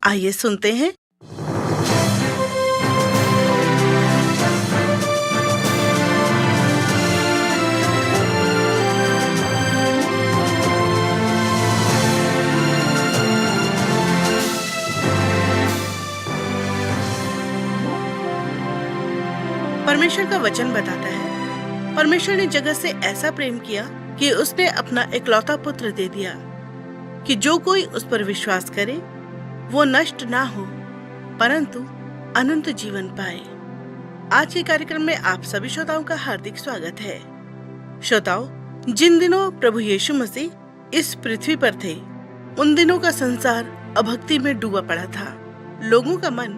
आइए सुनते हैं। परमेश्वर का वचन बताता है, परमेश्वर ने जगत से ऐसा प्रेम किया कि उसने अपना इकलौता पुत्र दे दिया कि जो कोई उस पर विश्वास करे वो नष्ट ना हो परंतु अनंत जीवन पाए। आज के कार्यक्रम में आप सभी श्रोताओं का हार्दिक स्वागत है। श्रोताओं, जिन दिनों प्रभु यीशु मसीह इस पृथ्वी पर थे, उन दिनों का संसार अभक्ति में डूबा पड़ा था। लोगों का मन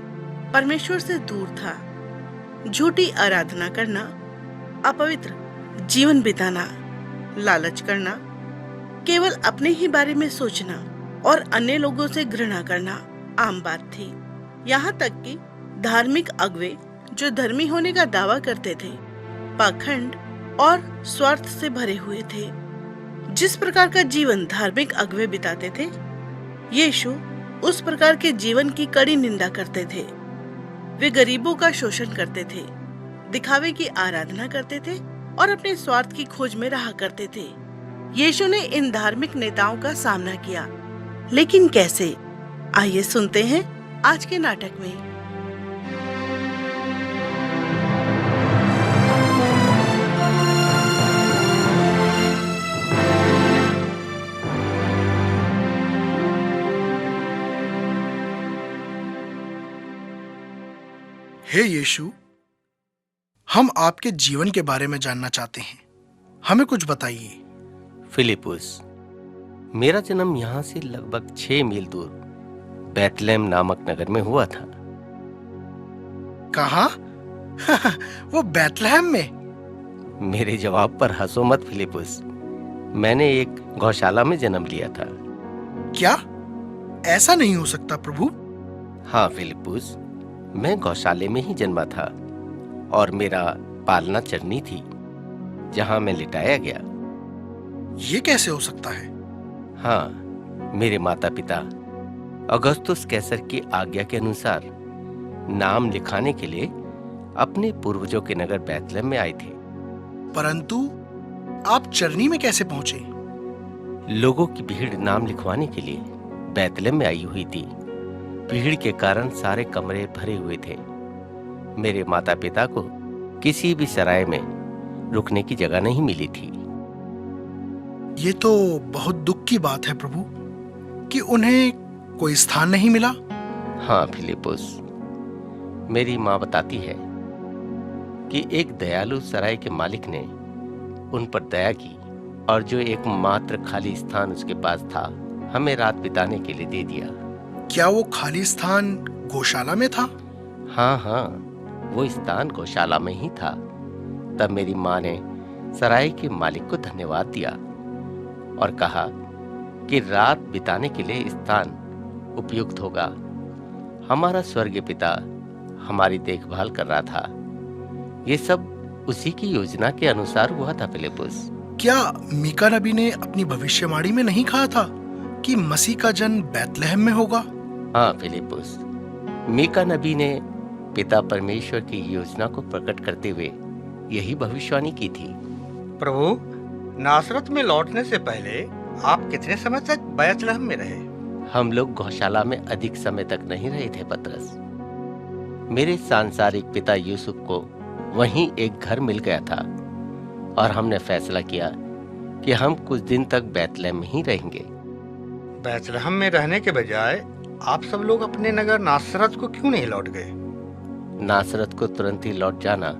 परमेश्वर से दूर था। झूठी आराधना करना, अपवित्र जीवन बिताना, लालच करना, केवल अपने ही बारे में सोचना और अन्य लोगों से घृणा करना आम बात थी। यहाँ तक कि धार्मिक अगुवे जो धर्मी होने का दावा करते थे, पाखंड और स्वार्थ से भरे हुए थे। जिस प्रकार का जीवन धार्मिक अगुवे बिताते थे, यीशु उस प्रकार के जीवन की कड़ी निंदा करते थे। वे गरीबों का शोषण करते थे, दिखावे की आराधना करते थे और अपने स्वार्थ की खोज में रहा करते थे। यीशु ने इन धार्मिक नेताओं का सामना किया, लेकिन कैसे? आइए सुनते हैं आज के नाटक में। हे यीशु, हम आपके जीवन के बारे में जानना चाहते हैं। हमें कुछ बताइए। फिलिपुस, मेरा जन्म यहाँ से लगभग 6 मील दूर बैतलहम नामक नगर में हुआ था। कहाँ? वो बैतलहम में? मेरे जवाब पर हंसो मत फिलिपुस। मैंने एक गौशाला में जन्म लिया था। क्या? ऐसा नहीं हो सकता प्रभु। हाँ फिलिपुस, मैं गौशाले में ही जन्मा था और मेरा पालना चरनी थी जहां मैं लिटाया गया। ये कैसे हो सकता है? हाँ, मेरे माता पिता अगस्तुस कैसर की आज्ञा के अनुसार नाम लिखाने के लिए अपने पूर्वजों के नगर बैतलहम में आए थे। परंतु आप चरनी में कैसे पहुंचे? लोगों की भीड़ नाम लिखवाने के लिए बैतलहम में आई हुई थी। भीड़ के कारण सारे कमरे भरे हुए थे। मेरे माता पिता को किसी भी सराय में रुकने की जगह नहीं मिली थी। ये तो बहुत दुख की बात है प्रभु कि उन्हें कोई स्थान नहीं मिला। हाँ फिलिपुस, मेरी माँ बताती है कि एक दयालु सराय के मालिक ने उन पर दया की और जो एकमात्र खाली स्थान उसके पास था, हमें रात बिताने के लिए दे दिया। क्या वो खाली स्थान गौशाला में था? हाँ, वो स्थान गौशाला में ही था। तब मेरी माँ ने सराय के मालिक को धन्यवाद दिया और कहा कि रात बिताने के लिए स्थान उपयुक्त होगा। हमारा स्वर्गीय पिता हमारी देखभाल कर रहा था। ये सब उसी की योजना के अनुसार हुआ था फिलिपुस। क्या मीका नबी ने अपनी भविष्यवाणी में नहीं कहा था कि मसीह का जन्म बैतलहम में होगा? हाँ फिलिपुस, मीका नबी ने पिता परमेश्वर की योजना को प्रकट करते हुए यही भविष्यवाणी की थी। प्रभु, नासरत में लौटने से पहले आप कितने समय तक बैतलहम में रहे? हम लोग गौशाला में अधिक समय तक नहीं रहे थे पतरस। मेरे सांसारिक पिता यूसुफ को वहीं एक घर मिल गया था और हमने फैसला किया कि हम कुछ दिन तक बैतलहम में ही रहेंगे। बैतलहम में रहने के बजाय आप सब लोग अपने नगर नासरत को क्यों नहीं लौट गए? नासरत को तुरंत ही लौट जाना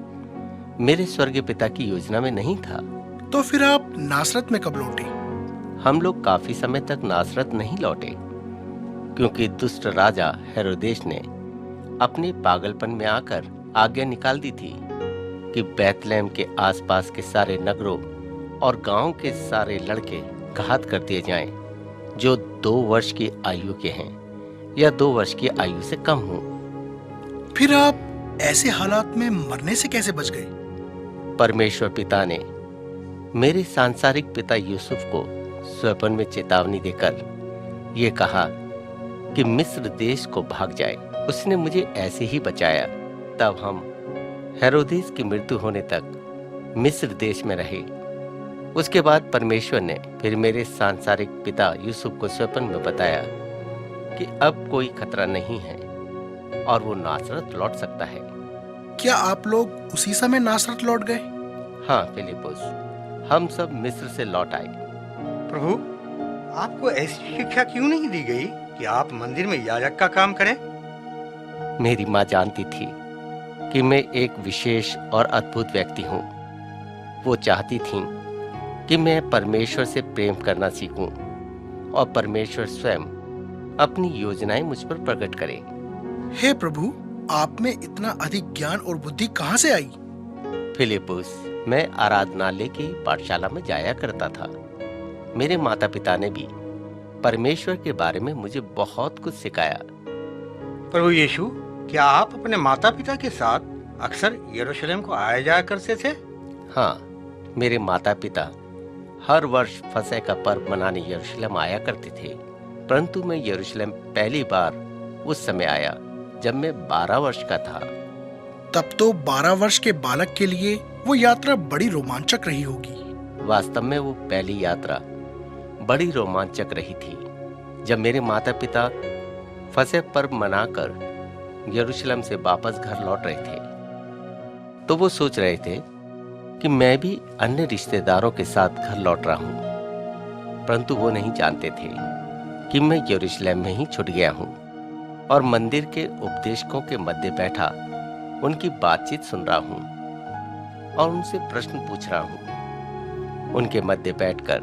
मेरे स्वर्गीय पिता की योजना में नहीं था। तो फिर आप नासरत में कब लौटे? हम लोग काफी समय तक नासरत नहीं लौटे क्योंकि दुष्ट राजा हेरोदेस ने अपने पागलपन में आकर आज्ञा निकाल दी थी कि बैतलहम के आसपास के सारे नगरों और गांव के सारे लड़के घात कर दिए जाएं जो 2 वर्ष की आयु के हैं या 2 वर्ष की आयु से कम हो। फिर आप ऐसे हालात में मरने से कैसे बच गए? परमेश्वर पिता ने मेरे सांसारिक पिता यूसुफ को स्वप्न में चेतावनी देकर ये कहा कि मिस्र देश को भाग जाए। उसने मुझे ऐसे ही बचाया। तब हम हेरोदेस की मृत्यु होने तक मिस्र देश में रहे। उसके बाद परमेश्वर ने फिर मेरे सांसारिक पिता यूसुफ को स्वप्न में बताया कि अब कोई खतरा नहीं है और वो नासरत लौट सकता है। क्या आप लोग उसी समय नासरत लौट गए? हाँ फिलिपुस, हम सब मिस्र से लौट आए। प्रभु, आपको ऐसी शिक्षा क्यों नहीं दी गई कि आप मंदिर में याजक का काम करें? मेरी माँ जानती थी कि मैं एक विशेष और अद्भुत व्यक्ति हूँ। वो चाहती थी कि मैं परमेश्वर से प्रेम करना सीखूं और परमेश्वर स्वयं अपनी योजनाएं मुझ पर प्रकट करे। हे प्रभु, आप में इतना अधिक ज्ञान और बुद्धि कहाँ से आई? फिलिपुस, मैं आराधनालय की पाठशाला में जाया करता था। मेरे माता पिता ने भी परमेश्वर के बारे में मुझे बहुत कुछ सिखाया। प्रभु यीशु, क्या आप अपने माता पिता के साथ अक्सर यरूशलेम को आया जाया करते थे? हाँ, मेरे माता पिता हर वर्ष फसह का पर्व मनाने यरूशलेम आया करते थे, परंतु मैं यरूशलेम पहली बार उस समय आया जब मैं 12 वर्ष का था। तब तो 12 वर्ष के बालक के लिए वो यात्रा बड़ी रोमांचक रही होगी। वास्तव में वो पहली यात्रा बड़ी रोमांचक रही थी। जब मेरे माता पिता फसह पर्व मनाकर यरूशलेम से वापस घर लौट रहे थे, तो वो सोच रहे थे कि मैं भी अन्य रिश्तेदारों के साथ घर लौट रहा हूं, परंतु वो नहीं जानते थे कि मैं यरूशलेम में ही छूट गया हूं और मंदिर के उपदेशकों के मध्य बैठा उनकी बातचीत सुन रहा हूं और उनसे प्रश्न पूछ रहा हूं। उनके मध्य बैठकर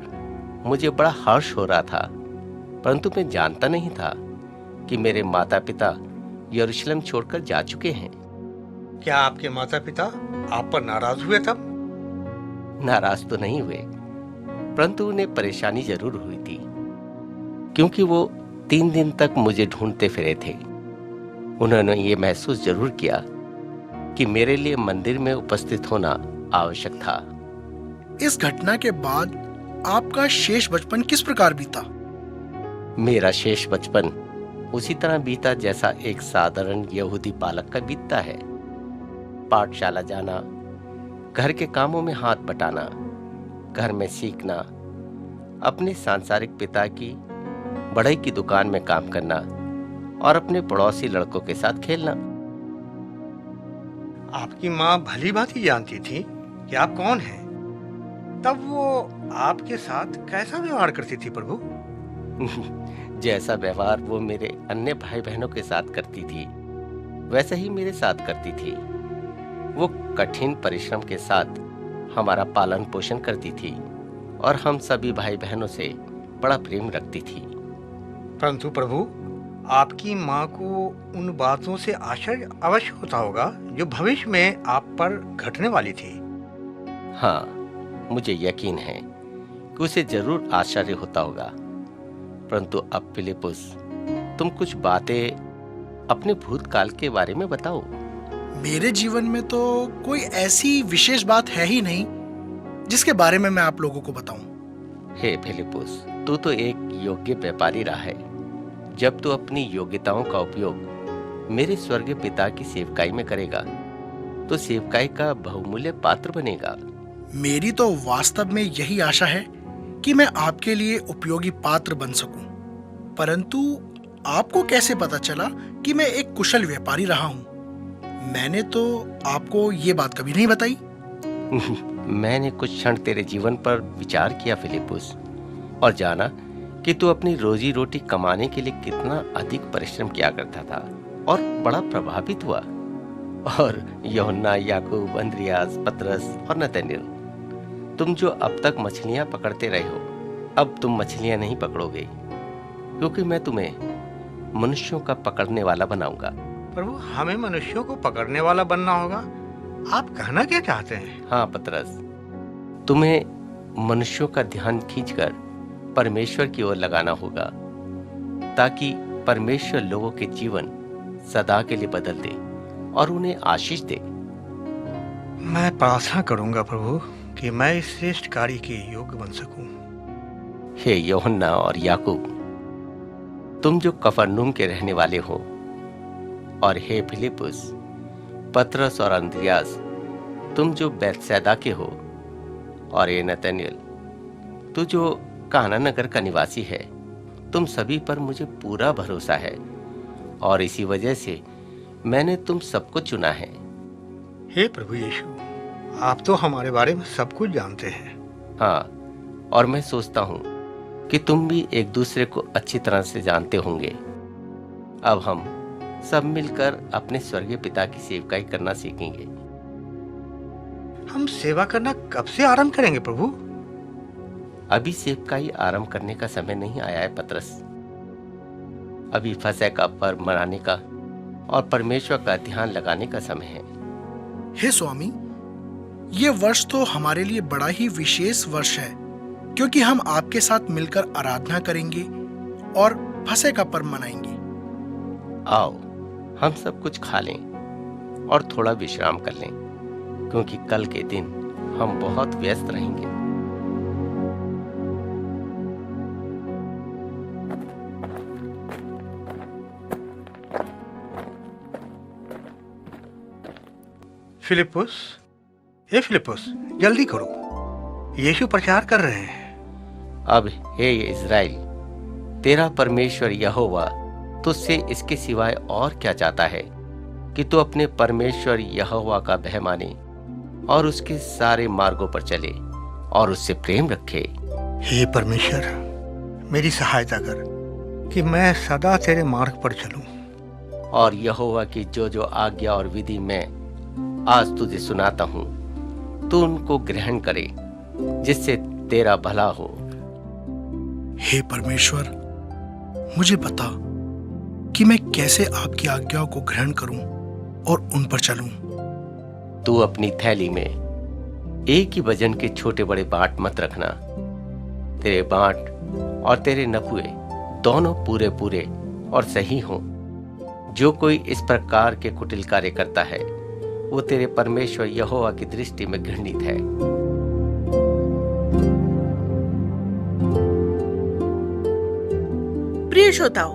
मुझे बड़ा हर्ष हो रहा था, परंतु मैं जानता नहीं था कि मेरे माता पिता यरूशलेम छोड़कर जा चुके हैं। क्या आपके माता पिता आप पर नाराज हुए तब? नाराज तो नहीं हुए, परंतु उन्हें परेशानी जरूर हुई थी, क्योंकि वो 3 दिन तक मुझे ढूंढते फिरे थे। उन्होंने ये महसूस जरूर किया कि मेरे लिए मंदिर में उपस्थित होना आवश्यक था। इस घटना के बाद आपका शेष बचपन किस प्रकार बीता? मेरा शेष बचपन उसी तरह बीता जैसा एक साधारण यहूदी बालक का बीतता है। पाठशाला जाना, घर के कामों में हाथ बटाना, घर में सीखना, अपने सांसारिक पिता की बढ़ई की दुकान में काम करना और अपने पड़ोसी लड़कों के साथ खेलना। आपकी माँ भली भांति जानती थी कि आप कौन हैं, तब वो आपके साथ कैसा व्यवहार करती थी प्रभु? जैसा व्यवहार वो मेरे अन्य भाई बहनों के साथ करती थी, वैसा ही मेरे साथ करती थी। वो कठिन परिश्रम के साथ हमारा पालन पोषण करती थी और हम सभी भाई बहनों से बड़ा प्रेम रखती थी। परंतु प्रभु, आपकी माँ को उन बातों से आश्चर्य अवश्य होता होगा जो भविष्य में आप पर घटने वाली थी। हाँ, मुझे यकीन है कि उसे जरूर आश्चर्य होता होगा। परंतु अब फिलिपुस, तुम कुछ बातें अपने भूतकाल के बारे में बताओ। मेरे जीवन में तो कोई ऐसी विशेष बात है ही नहीं जिसके बारे में मैं आप लोगों को बताऊं। हे फिलिपुस, तू तो एक योग्य व्यापारी रहा है। जब तू अपनी योग्यताओं का उपयोग मेरे स्वर्गीय पिता की सेवकाई में करेगा, तो सेवकाई का बहुमूल्य पात्र बनेगा। मेरी तो वास्तव में यही आशा है कि मैं आपके लिए उपयोगी पात्र बन सकूं। परंतु आपको कैसे पता चला कि मैं एक कुशल व्यापारी रहा हूं? मैंने तो आपको ये बात कभी नहीं बताई। मैंने कुछ क्षण तेरे जीवन पर विचार किया फिलिपुस, और जाना कि तू अपनी रोजी रोटी कमाने के लिए कितना अधिक परिश्रम किया करता था, और बड़ा प्रभावित हुआ। और यूहन्ना, याकूब, अंद्रियास, पतरस और नतनएल, तुम जो अब तक मछलियां पकड़ते रहे हो, अब तुम मछलियां नहीं पकड़ोगे, क्योंकि मैं तुम्हें मनुष्यों का पकड़ने वाला बनाऊंगा। प्रभु, हमें मनुष्यों को पकड़ने वाला बनना होगा? आप कहना क्या चाहते हैं? हाँ पतरस, तुम्हें मनुष्यों का ध्यान खींचकर परमेश्वर की ओर लगाना होगा, ताकि परमेश्वर लोगों के जीवन सदा के लिए बदल दे और उन्हें आशीष दे। मैं प्रार्थना करूंगा प्रभु कि मैं इस श्रेष्ठ कार्य के योग्य बन सकूं। हे यूहन्ना और याकूब, तुम जो कफरनूम के रहने वाले हो, और हे फिलिपुस, पतरस और अंद्रियास, तुम जो बैतसैदा के हो, और ये नतनएल, तू जो काना नगर का निवासी है, तुम सभी पर मुझे पूरा भरोसा है, और इसी वजह से मैंने तुम सबको चुना है। हे प्रभु यीशु, आप तो हमारे बारे में सब कुछ जानते हैं। हाँ, और मैं सोचता हूँ कि तुम भी एक दूसरे को अच्छी तरह से जानते होंगे। अब हम सब मिलकर अपने स्वर्गीय पिता की सेवकाई करना सीखेंगे। हम सेवा करना कब से आरंभ करेंगे प्रभु? अभी सेवकाई आरंभ करने का समय नहीं आया है पतरस। अभी फसह का पर्व मनाने का और परमेश्वर का ध्यान लगाने का समय है। हे स्वामी, ये वर्ष तो हमारे लिए बड़ा ही विशेष वर्ष है, क्योंकि हम आपके साथ मिलकर आराधना करेंगे और फसह का पर्व मनाएंगे। आओ, हम सब कुछ खा लें और थोड़ा विश्राम कर लें, क्योंकि कल के दिन हम बहुत व्यस्त रहेंगे। फिलिपुस, हे फिलिपुस, जल्दी करो, यीशु प्रचार कर रहे हैं। अब हे इज़राइल, तेरा परमेश्वर यहोवा तुझसे इसके सिवाय और क्या चाहता है कि तू अपने परमेश्वर यहोवा का भय माने और उसके सारे मार्गों पर चले और उससे प्रेम रखे। हे परमेश्वर, मेरी सहायता कर कि मैं सदा तेरे मार्ग पर चलूं। और यहोवा की जो जो आज्ञा और विधि मैं आज तुझे सुनाता हूँ, तू उनको ग्रहण करे, जिससे तेरा भला हो। हे परमेश्वर, मुझे बता कि मैं कैसे आपकी आज्ञाओं को ग्रहण करूं और उन पर चलूं। तू अपनी थैली में एक ही वजन के छोटे बड़े बांट मत रखना। तेरे बांट और तेरे नपुए दोनों पूरे पूरे और सही हों। जो कोई इस प्रकार के कुटिल कार्य करता है, वो तेरे परमेश्वर यहोवा की दृष्टि में घृणित है। प्रिय श्रोताओ,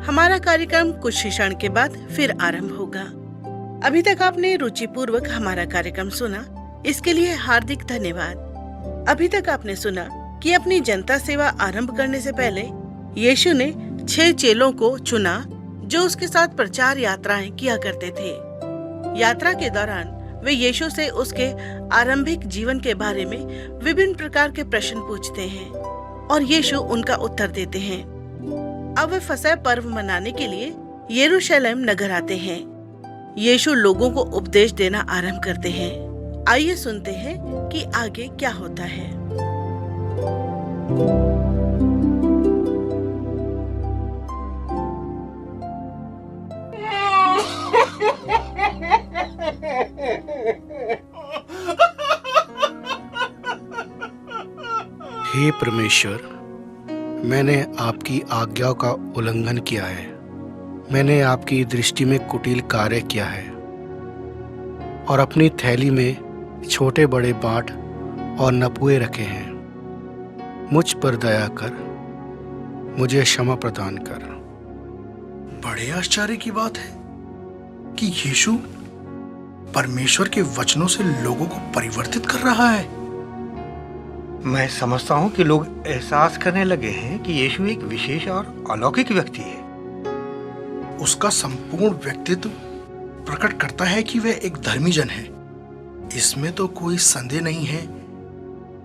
हमारा कार्यक्रम कुछ ही क्षण के बाद फिर आरंभ होगा। अभी तक आपने रुचिपूर्वक हमारा कार्यक्रम सुना, इसके लिए हार्दिक धन्यवाद। अभी तक आपने सुना कि अपनी जनता सेवा आरंभ करने से पहले यीशु ने 6 चेलों को चुना, जो उसके साथ प्रचार यात्राएं किया करते थे। यात्रा के दौरान वे यीशु से उसके आरंभिक जीवन के बारे में विभिन्न प्रकार के प्रश्न पूछते हैं और यीशु उनका उत्तर देते हैं। अब वे फसह पर्व मनाने के लिए यरूशलेम नगर आते हैं। यीशु लोगों को उपदेश देना आरंभ करते हैं। आइए सुनते हैं कि आगे क्या होता है। हे परमेश्वर, मैंने आपकी आज्ञाओं का उल्लंघन किया है। मैंने आपकी दृष्टि में कुटिल कार्य किया है और अपनी थैली में छोटे बड़े बांट और नपुए रखे हैं। मुझ पर दया कर, मुझे क्षमा प्रदान कर। बड़े आश्चर्य की बात है कि यीशु परमेश्वर के वचनों से लोगों को परिवर्तित कर रहा है। मैं समझता हूँ कि लोग एहसास करने लगे हैं कि यीशु एक विशेष और अलौकिक व्यक्ति है। उसका संपूर्ण व्यक्तित्व प्रकट करता है कि वह एक धर्मी जन है। इसमें तो कोई संदेह नहीं है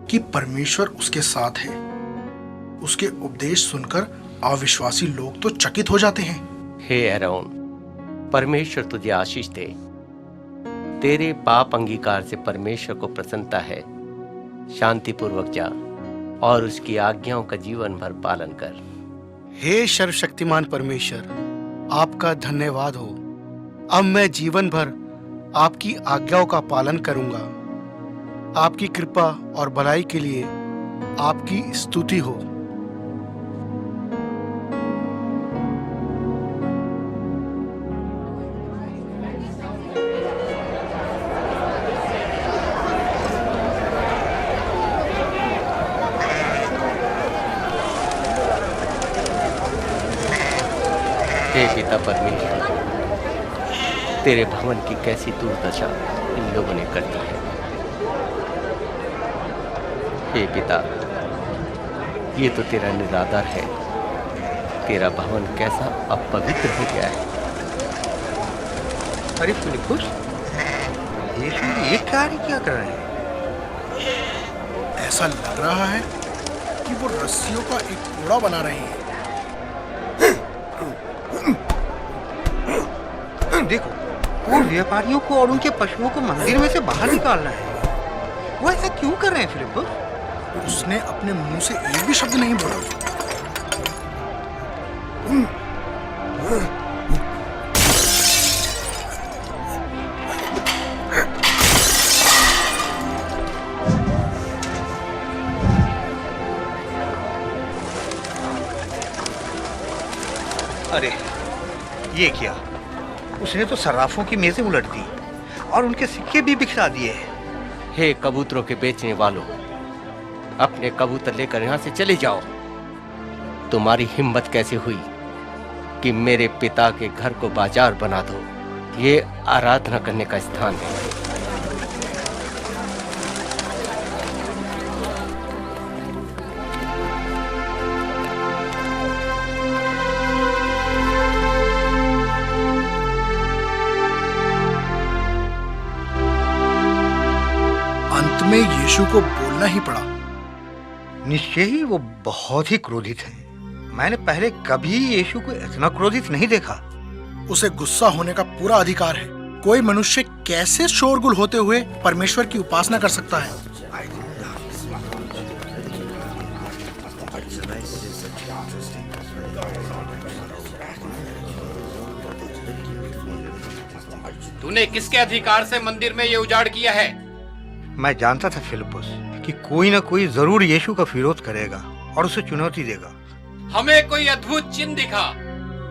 कि परमेश्वर उसके साथ है। उसके उपदेश सुनकर अविश्वासी लोग तो चकित हो जाते हैं। हे एरोन, परमेश्वर तुझे आशीष दे। तेरे पाप अंगीकार से परमेश्वर को प्रसन्नता है। शांतिपूर्वक जा और उसकी आज्ञाओं का जीवन भर पालन कर। हे सर्वशक्तिमान परमेश्वर, आपका धन्यवाद हो। अब मैं जीवन भर आपकी आज्ञाओं का पालन करूंगा। आपकी कृपा और भलाई के लिए आपकी स्तुति हो। हे पिता परमेश्वर, तेरे भवन की कैसी दुर्दशा इन लोगों ने कर दी है। हे पिता, ये तो तेरा निरादर है। तेरा भवन कैसा अपवित्र हो गया है। अरे फिलिपुस, यीशु ये कार्य क्या कर रहे हैं? ऐसा लग रहा है कि वो रस्सियों का एक घोड़ा बना रहे हैं। देखो, वो व्यापारियों को और उनके पशुओं को मंदिर में से बाहर निकाल रहे हैं। वो ऐसा क्यों कर रहे हैं फिलिपुस? उसने अपने मुंह से एक भी शब्द नहीं बोला। अरे ये क्या? उसने तो सर्राफों की मेजें उलट दी और उनके सिक्के भी बिखरा दिए। हे कबूतरों के बेचने वालों, अपने कबूतर लेकर यहाँ से चले जाओ। तुम्हारी हिम्मत कैसे हुई कि मेरे पिता के घर को बाजार बना दो? ये आराधना करने का स्थान है। अंत में यीशु को बोलना ही पड़ा। निश्चय ही वो बहुत ही क्रोधित है। मैंने पहले कभी यीशु को इतना क्रोधित नहीं देखा। उसे गुस्सा होने का पूरा अधिकार है। कोई मनुष्य कैसे शोरगुल होते हुए परमेश्वर की उपासना कर सकता है? तूने किसके अधिकार से मंदिर में ये उजाड़ किया है? मैं जानता था फिलिपुस कि कोई ना कोई जरूर यीशु का विरोध करेगा और उसे चुनौती देगा। हमें कोई अद्भुत चिन्ह दिखा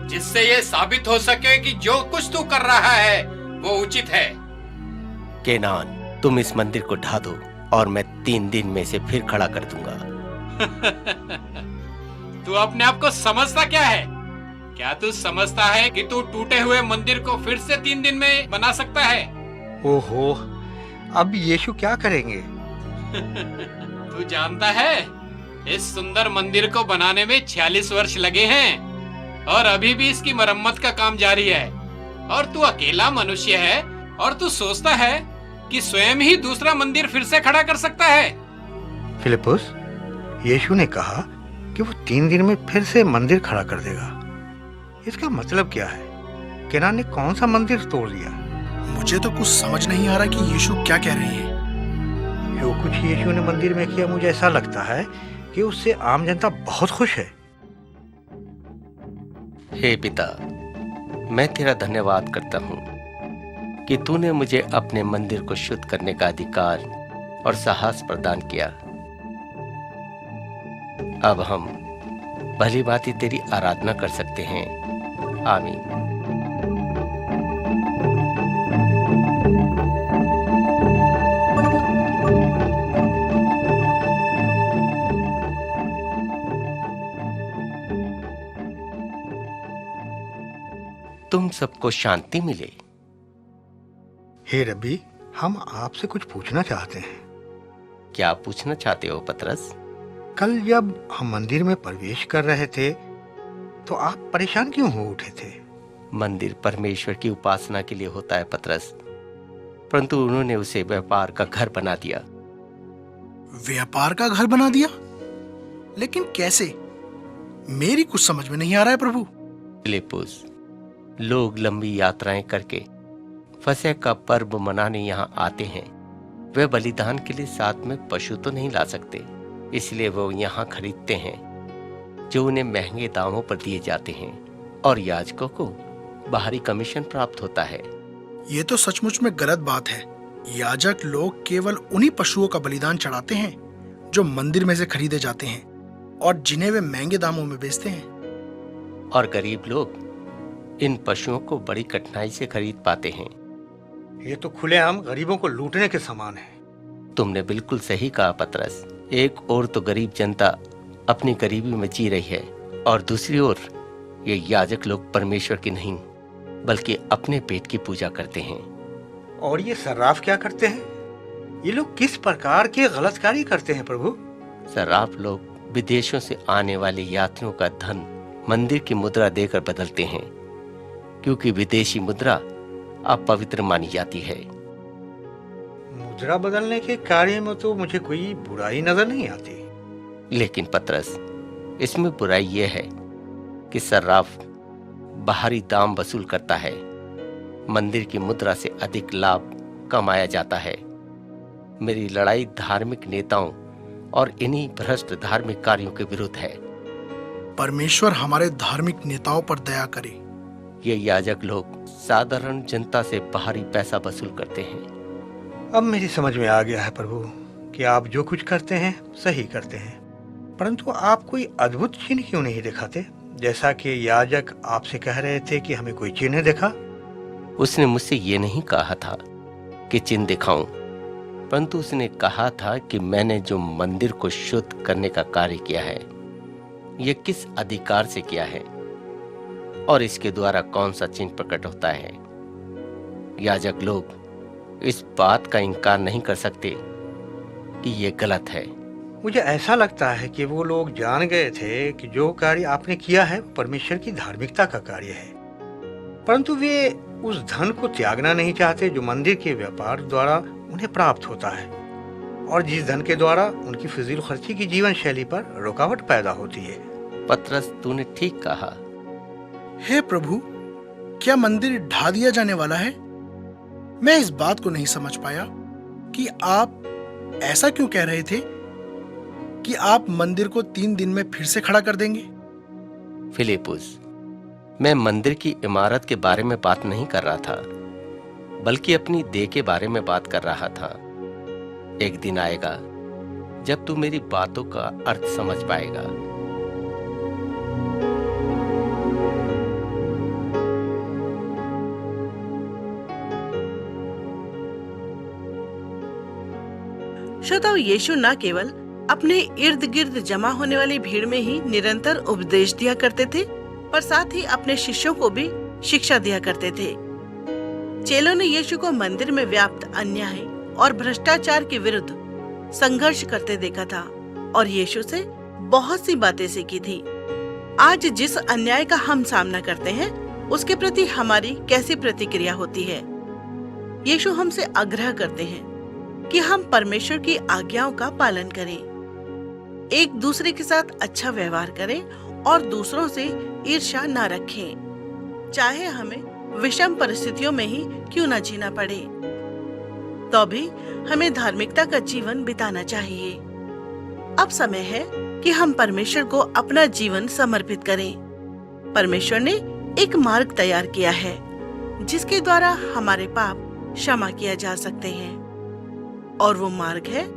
जिससे ये साबित हो सके कि जो कुछ तू कर रहा है वो उचित है। केनान, तुम इस मंदिर को ढा दो और मैं 3 दिन में से फिर खड़ा कर दूंगा। तू अपने आप को समझता क्या है? क्या तू समझता है कि तू टूटे हुए मंदिर को फिर से 3 दिन में बना सकता है? ओहो, अब यीशु क्या करेंगे? तू जानता है, इस सुंदर मंदिर को बनाने में 46 वर्ष लगे हैं और अभी भी इसकी मरम्मत का काम जारी है। और तू अकेला मनुष्य है और तू सोचता है कि स्वयं ही दूसरा मंदिर फिर से खड़ा कर सकता है। फिलिपुस, यीशु ने कहा कि वो 3 दिन में फिर से मंदिर खड़ा कर देगा। इसका मतलब क्या है? केनान ने कौन सा मंदिर तोड़ दिया? मुझे तो कुछ समझ नहीं आ रहा कि यीशु क्या कह रहे हैं। जो कुछ यीशु ने मंदिर में किया, मुझे ऐसा लगता है कि उससे आम जनता बहुत खुश है। हे पिता, मैं तेरा धन्यवाद करता हूँ कि तूने मुझे अपने मंदिर को शुद्ध करने का अधिकार और साहस प्रदान किया। अब हम भली भांति तेरी आराधना कर सकते हैं। आमीन। तुम सबको शांति मिले। हे रब्बी, हम आपसे कुछ पूछना चाहते हैं। क्या पूछना चाहते हो पतरस? कल जब हम मंदिर में प्रवेश कर रहे थे तो आप परेशान क्यों हो उठे थे? मंदिर परमेश्वर की उपासना के लिए होता है पतरस, परंतु उन्होंने उसे व्यापार का घर बना दिया। व्यापार का घर बना दिया? लेकिन कैसे? मेरी कुछ समझ में नहीं आ रहा है प्रभु। फिलिपुस, लोग लंबी यात्राएं करके फसह का पर्व मनाने यहाँ आते हैं। वे बलिदान के लिए साथ में पशु तो नहीं ला सकते, इसलिए वो यहाँ खरीदते हैं जो उन्हें महंगे दामों पर दिए जाते हैं और याजकों को बाहरी कमीशन प्राप्त होता है। ये तो सचमुच में गलत बात है। याजक लोग केवल उन्हीं पशुओं का बलिदान चढ़ाते हैं जो मंदिर में से खरीदे जाते हैं और जिन्हें वे महंगे दामों में बेचते हैं। और गरीब लोग इन पशुओं को बड़ी कठिनाई से खरीद पाते हैं। ये तो खुलेआम गरीबों को लूटने के समान है। तुमने बिल्कुल सही कहा पतरस। एक ओर तो गरीब जनता अपनी गरीबी में जी रही है और दूसरी ओर ये याजक लोग परमेश्वर की नहीं बल्कि अपने पेट की पूजा करते हैं। और ये सर्राफ क्या करते हैं? ये लोग किस प्रकार के गलत कार्य करते हैं प्रभु? सर्राफ लोग विदेशों से आने वाले यात्रियों का धन मंदिर की मुद्रा देकर बदलते हैं, क्योंकि विदेशी मुद्रा अपवित्र मानी जाती है। मुद्रा बदलने के कार्य में तो मुझे कोई बुराई नजर नहीं आती। लेकिन पतरस, इसमें बुराई यह है कि सर्राफ बाहरी दाम वसूल करता है। मंदिर की मुद्रा से अधिक लाभ कमाया जाता है। मेरी लड़ाई धार्मिक नेताओं और इन्हीं भ्रष्ट धार्मिक कार्यों के विरुद्ध है। परमेश्वर हमारे धार्मिक नेताओं पर दया करे। ये याजक लोग साधारण जनता से बाहरी पैसा वसूल करते हैं। अब मेरी समझ में आ गया है प्रभु कि आप जो कुछ करते हैं सही करते हैं, परंतु आप कोई अद्भुत चिन्ह क्यों नहीं दिखाते, जैसा कि याजक आपसे कह रहे थे कि हमें कोई चिन्ह दिखा? उसने मुझसे ये नहीं कहा था कि चिन्ह दिखाऊं, परंतु उसने कहा था कि मैंने जो मंदिर को शुद्ध करने का कार्य किया है, यह किस अधिकार से किया है और इसके द्वारा कौन सा चिन्ह प्रकट होता है। याजक लोग इस बात का इनकार नहीं कर सकते कि यह गलत है। मुझे ऐसा लगता है कि वो लोग जान गए थे कि जो कार्य आपने किया है वो परमेश्वर की धार्मिकता का कार्य है, परंतु वे उस धन को त्यागना नहीं चाहते जो मंदिर के व्यापार द्वारा उन्हें प्राप्त होता है और जिस धन के द्वारा उनकी फिजूल खर्ची की जीवन शैली पर रुकावट पैदा होती है। पतरस, तूने ठीक कहा। हे प्रभु, क्या मंदिर ढा दिया जाने वाला है? मैं इस बात को नहीं समझ पाया कि आप ऐसा क्यों कह रहे थे कि आप मंदिर को 3 दिन में फिर से खड़ा कर देंगे। फिलिपुस, मैं मंदिर की इमारत के बारे में बात नहीं कर रहा था, बल्कि अपनी देह के बारे में बात कर रहा था। एक दिन आएगा जब तू मेरी बातों का अर्थ समझ पाएगा। श्रोताओ, यीशु न केवल अपने इर्द गिर्द जमा होने वाली भीड़ में ही निरंतर उपदेश दिया करते थे, पर साथ ही अपने शिष्यों को भी शिक्षा दिया करते थे। चेलों ने यीशु को मंदिर में व्याप्त अन्याय और भ्रष्टाचार के विरुद्ध संघर्ष करते देखा था और यीशु से बहुत सी बातें सीखी थी। आज जिस अन्याय का हम सामना करते हैं, उसके प्रति हमारी कैसी प्रतिक्रिया होती है? यीशु हमसे आग्रह करते हैं कि हम परमेश्वर की आज्ञाओं का पालन करें, एक दूसरे के साथ अच्छा व्यवहार करें और दूसरों से ईर्ष्या न रखें, चाहे हमें विषम परिस्थितियों में ही क्यों न जीना पड़े, तो भी हमें धार्मिकता का जीवन बिताना चाहिए। अब समय है कि हम परमेश्वर को अपना जीवन समर्पित करें। परमेश्वर ने एक मार्ग तैयार किया है जिसके द्वारा हमारे पाप क्षमा किया जा सकते हैं, और वो मार्ग है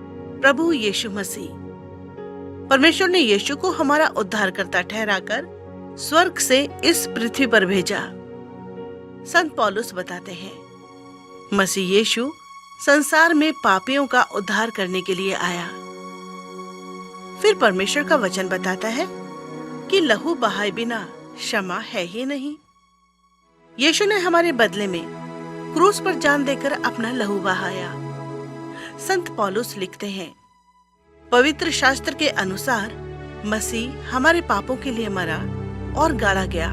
प्रभु यीशु मसीह। परमेश्वर ने यीशु को हमारा उद्धारकर्ता ठहराकर स्वर्ग से इस पृथ्वी पर भेजा। संत पौलुस बताते हैं, मसीह यीशु संसार में पापियों का उद्धार करने के लिए आया। फिर परमेश्वर का वचन बताता है कि लहू बहाए बिना क्षमा है ही नहीं। यीशु ने हमारे बदले में क्रूस पर जान देकर अपना लहू बहाया। संत पौलुस लिखते हैं, पवित्र शास्त्र के अनुसार मसीह हमारे पापों के लिए मरा और गाड़ा गया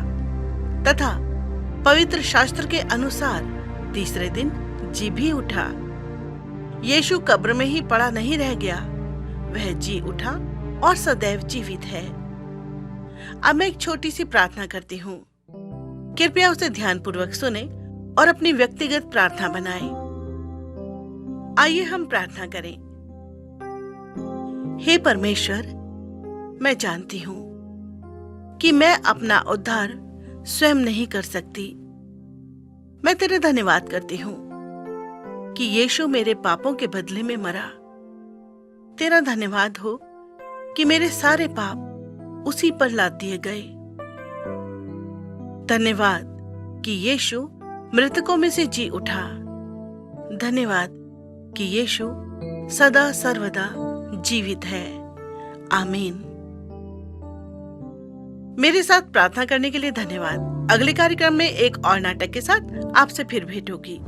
तथा पवित्र शास्त्र के अनुसार तीसरे दिन जी भी उठा। यीशु कब्र में ही पड़ा नहीं रह गया, वह जी उठा और सदैव जीवित है। अब मैं एक छोटी सी प्रार्थना करती हूँ, कृपया उसे ध्यानपूर्वक सुने और अपनी व्यक्तिगत प्रार्थना बनाएं। आइए हम प्रार्थना करें। हे परमेश्वर, मैं जानती हूँ कि मैं अपना उद्धार स्वयं नहीं कर सकती। मैं तेरे धन्यवाद करती हूँ कि यीशु मेरे पापों के बदले में मरा। तेरा धन्यवाद हो कि मेरे सारे पाप उसी पर लाद दिए गए। धन्यवाद कि यीशु मृतकों में से जी उठा। धन्यवाद कि यीशु सदा सर्वदा जीवित है। आमीन। मेरे साथ प्रार्थना करने के लिए धन्यवाद। अगले कार्यक्रम में एक और नाटक के साथ आपसे फिर भेंट होगी।